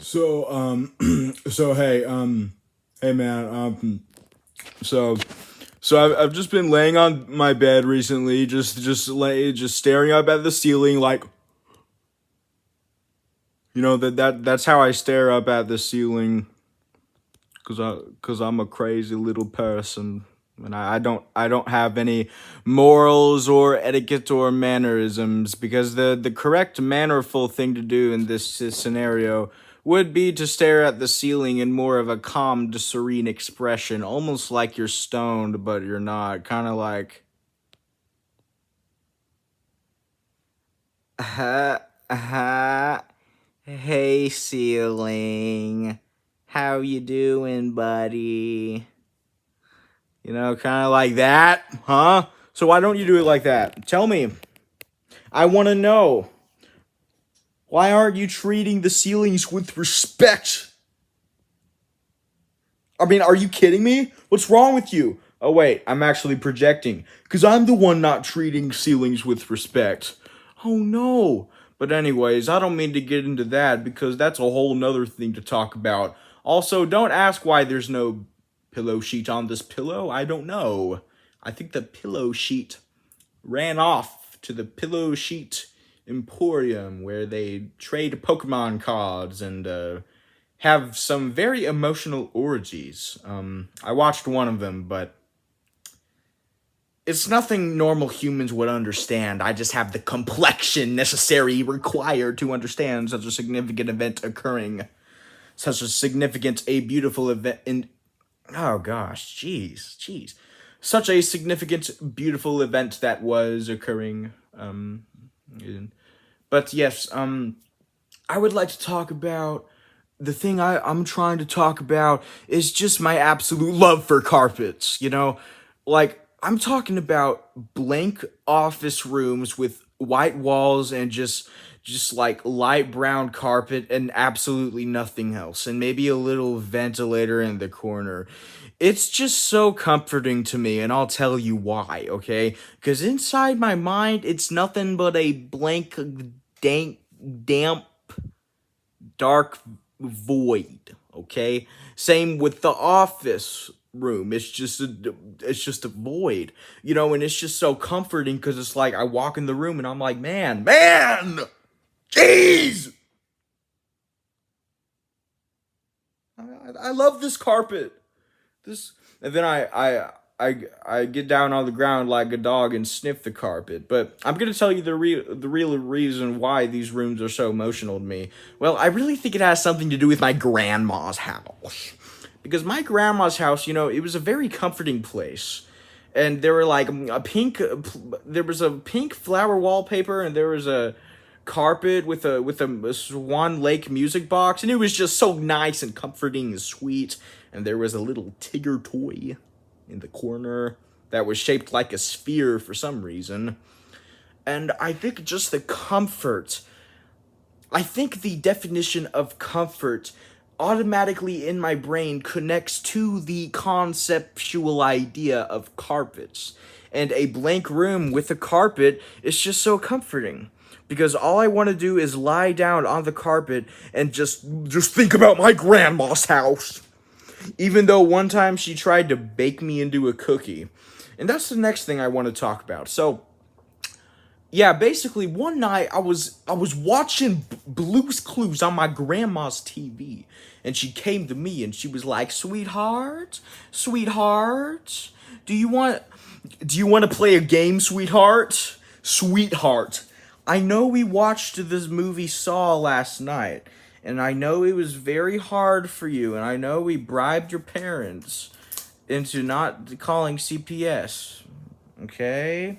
So, so hey man, so, I've just been laying on my bed recently, just staring up at the ceiling, like, that's how I stare up at the ceiling, cause I'm a crazy little person, and I don't have any morals or etiquette or mannerisms, because the correct mannerful thing to do in this scenario would be to stare at the ceiling in more of a calm, serene expression, almost like you're stoned, but you're not. Kind of like, hey ceiling, how you doing, buddy? Kind of like that, huh? So why don't you do it like that? Tell me. I want to know. Why aren't you treating the ceilings with respect? I mean, are you kidding me? What's wrong with you? Oh, wait, I'm actually projecting. Because I'm the one not treating ceilings with respect. Oh, no. But anyways, I don't mean to get into that, because that's a whole nother thing to talk about. Also, don't ask why there's no pillow sheet on this pillow. I don't know. I think the pillow sheet ran off to the pillow sheet emporium, where they trade Pokemon cards and have some very emotional orgies. I watched one of them, but it's nothing normal humans would understand. I just have the complexion necessary required to understand such a significant event occurring. Such a significant, a beautiful event in... Oh gosh, jeez. Such a significant, beautiful event that was occurring. But yes, I would like to talk about... The thing I'm trying to talk about is just my absolute love for carpets, Like, I'm talking about blank office rooms with white walls and just like light brown carpet and absolutely nothing else, and maybe a little ventilator in the corner. It's just so comforting to me, and I'll tell you why, okay? Because inside my mind, it's nothing but a blank, dank, damp, dark void, okay? Same with the office room. It's just a void, and it's just so comforting, because it's like I walk in the room and I'm like, man, jeez, I love this carpet. This, and then I get down on the ground like a dog and sniff the carpet. But I'm gonna tell you the real reason why these rooms are so emotional to me. Well, I really think it has something to do with my grandma's house, because my grandma's house, it was a very comforting place, and there were like there was a pink flower wallpaper, and there was a carpet with a Swan Lake music box, and it was just so nice and comforting and sweet. And there was a little Tigger toy in the corner that was shaped like a sphere for some reason. And I think just the comfort, I think the definition of comfort automatically in my brain connects to the conceptual idea of carpets. And a blank room with a carpet is just so comforting, because all I want to do is lie down on the carpet and just think about my grandma's house. Even though one time she tried to bake me into a cookie. And that's the next thing I want to talk about. So, yeah, basically one night I was watching Blue's Clues on my grandma's TV, and she came to me and she was like, "Sweetheart, do you want to play a game, sweetheart? Sweetheart, I know we watched this movie Saw last night, and I know it was very hard for you, and I know we bribed your parents into not calling CPS, okay?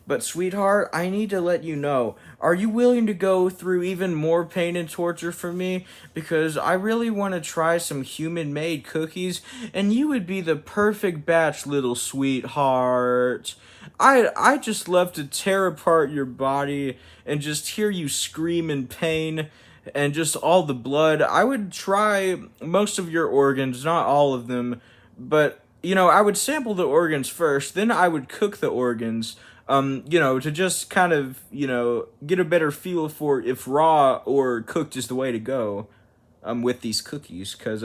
But sweetheart, I need to let you know, are you willing to go through even more pain and torture for me? Because I really want to try some human-made cookies, and you would be the perfect batch, little sweetheart. I just love to tear apart your body and just hear you scream in pain and just all the blood. I would try most of your organs, not all of them, but, I would sample the organs first, then I would cook the organs, to just kind of, get a better feel for if raw or cooked is the way to go. with these cookies, because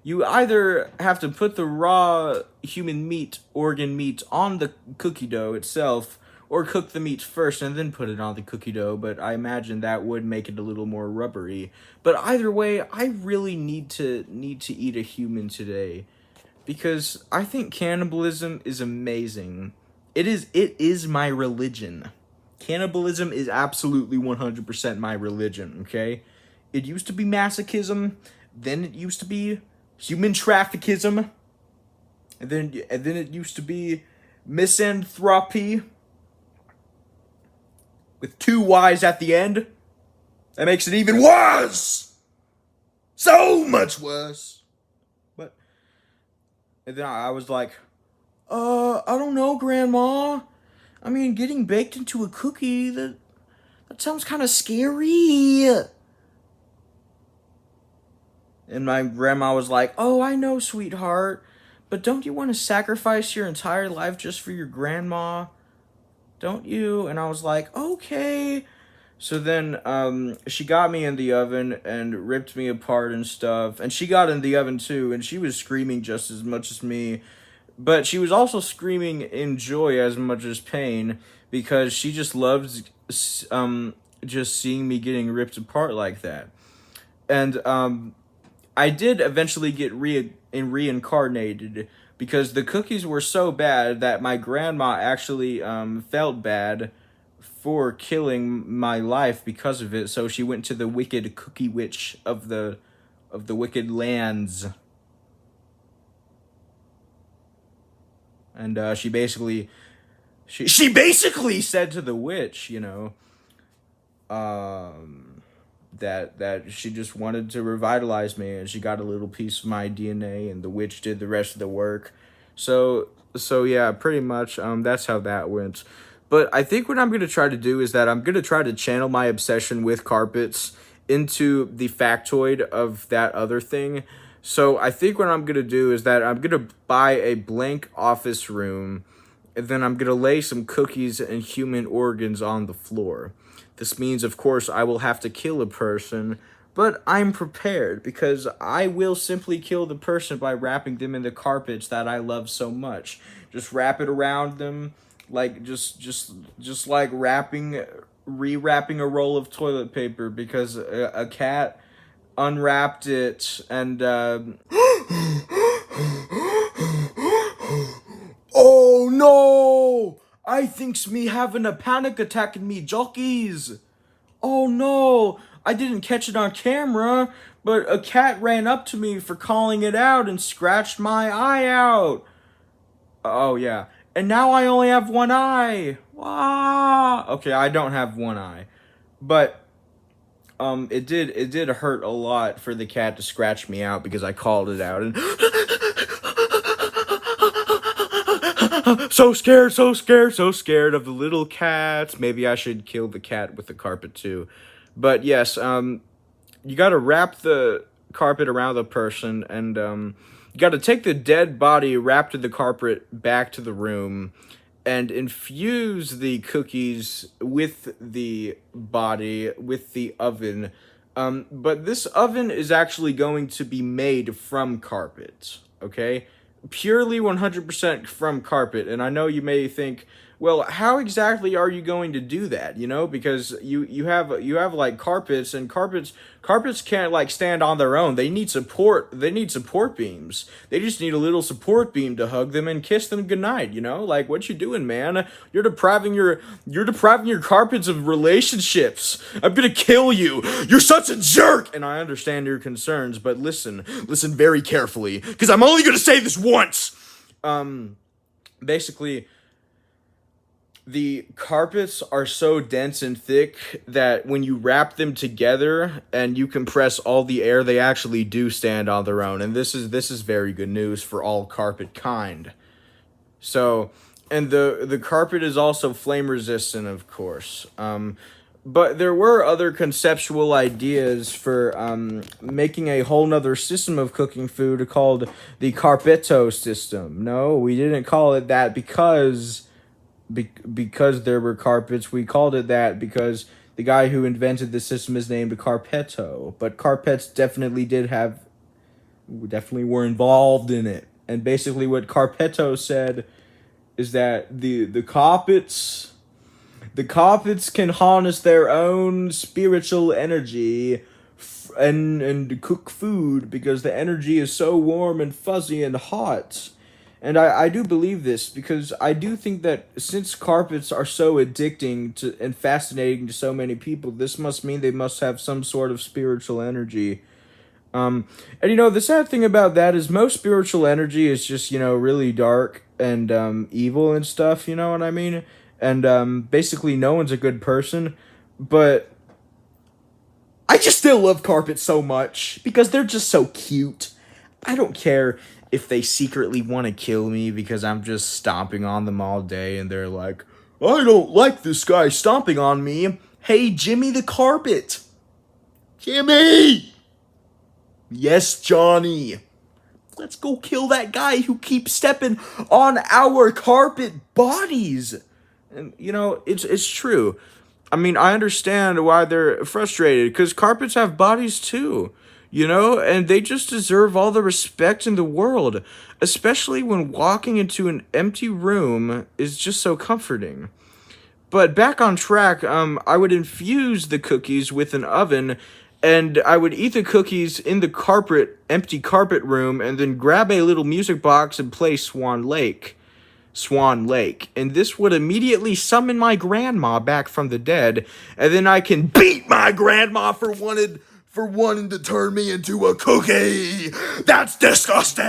you either have to put the raw human meat, organ meat, on the cookie dough itself, or cook the meat first and then put it on the cookie dough, but I imagine that would make it a little more rubbery. But either way, I really need to eat a human today, because I think cannibalism is amazing. It is my religion. Cannibalism is absolutely 100% my religion, okay? It used to be masochism, then it used to be human trafficism, and then it used to be misanthropy with 2 Y's at the end. That makes it even worse! So much worse! But, and then I was like, I don't know, Grandma. I mean, getting baked into a cookie, that sounds kind of scary. And my grandma was like, oh, I know, sweetheart, but don't you want to sacrifice your entire life just for your grandma? Don't you? And I was like, okay. So then she got me in the oven and ripped me apart and stuff. And she got in the oven too, and she was screaming just as much as me. But she was also screaming in joy as much as pain, because she just loves just seeing me getting ripped apart like that. And I did eventually get reincarnated, because the cookies were so bad that my grandma actually felt bad for killing my life because of it. So she went to the wicked cookie witch of the wicked lands, and she basically said to the witch, you know, that she just wanted to revitalize me, and she got a little piece of my DNA, and the witch did the rest of the work. So yeah, pretty much that's how that went. But I think what I'm going to try to do is that I'm going to try to channel my obsession with carpets into the factoid of that other thing. So I think what I'm going to do is that I'm going to buy a blank office room, and then I'm going to lay some cookies and human organs on the floor. This means, of course, I will have to kill a person, but I'm prepared, because I will simply kill the person by wrapping them in the carpets that I love so much. Just wrap it around them, like just like rewrapping a roll of toilet paper, because a cat unwrapped it and oh no! I thinks me having a panic attack in me jockeys. Oh no, I didn't catch it on camera, but a cat ran up to me for calling it out and scratched my eye out. Oh yeah, and now I only have one eye. Wah! Okay, I don't have one eye, but it did hurt a lot for the cat to scratch me out, because I called it out and so scared of the little cats. Maybe I should kill the cat with the carpet too. But yes, you gotta wrap the carpet around the person, and you gotta take the dead body wrapped in the carpet back to the room and infuse the cookies with the body, with the oven. But this oven is actually going to be made from carpet, okay? Purely 100% from carpet. And I know you may think, well, how exactly are you going to do that? You know, because you have like carpets, and carpets can't like stand on their own. They need support beams. They just need a little support beam to hug them and kiss them goodnight, you know? Like, what you doing, man? You're depriving your carpets of relationships. I'm gonna kill you. You're such a jerk. And I understand your concerns, but listen very carefully, because I'm only gonna say this once. Basically, the carpets are so dense and thick that when you wrap them together and you compress all the air, they actually do stand on their own. And this is very good news for all carpet kind. So, and the carpet is also flame resistant, of course. But there were other conceptual ideas for making a whole nother system of cooking food called the Carpetto system. No, we didn't call it that because there were carpets. We called it that because the guy who invented the system is named Carpetto, but Carpets definitely were involved in it. And basically what Carpetto said is that the carpets can harness their own spiritual energy and cook food because the energy is so warm and fuzzy and hot. And I do believe this because I do think that since carpets are so addicting to and fascinating to so many people, this must mean they must have some sort of spiritual energy. And the sad thing about that is most spiritual energy is just, really dark and evil and stuff, you know what I mean? And basically no one's a good person, but I just still love carpets so much because they're just so cute. I don't care if they secretly want to kill me because I'm just stomping on them all day and they're like, I don't like this guy stomping on me. Hey, Jimmy the carpet. Jimmy! Yes, Johnny. Let's go kill that guy who keeps stepping on our carpet bodies. And, it's true. I mean, I understand why they're frustrated, because carpets have bodies too, and they just deserve all the respect in the world, especially when walking into an empty room is just so comforting. But back on track, I would infuse the cookies with an oven, and I would eat the cookies in the empty carpet room, and then grab a little music box and play Swan Lake. And this would immediately summon my grandma back from the dead, and then I can beat my grandma for wanting to turn me into a cookie. That's disgusting.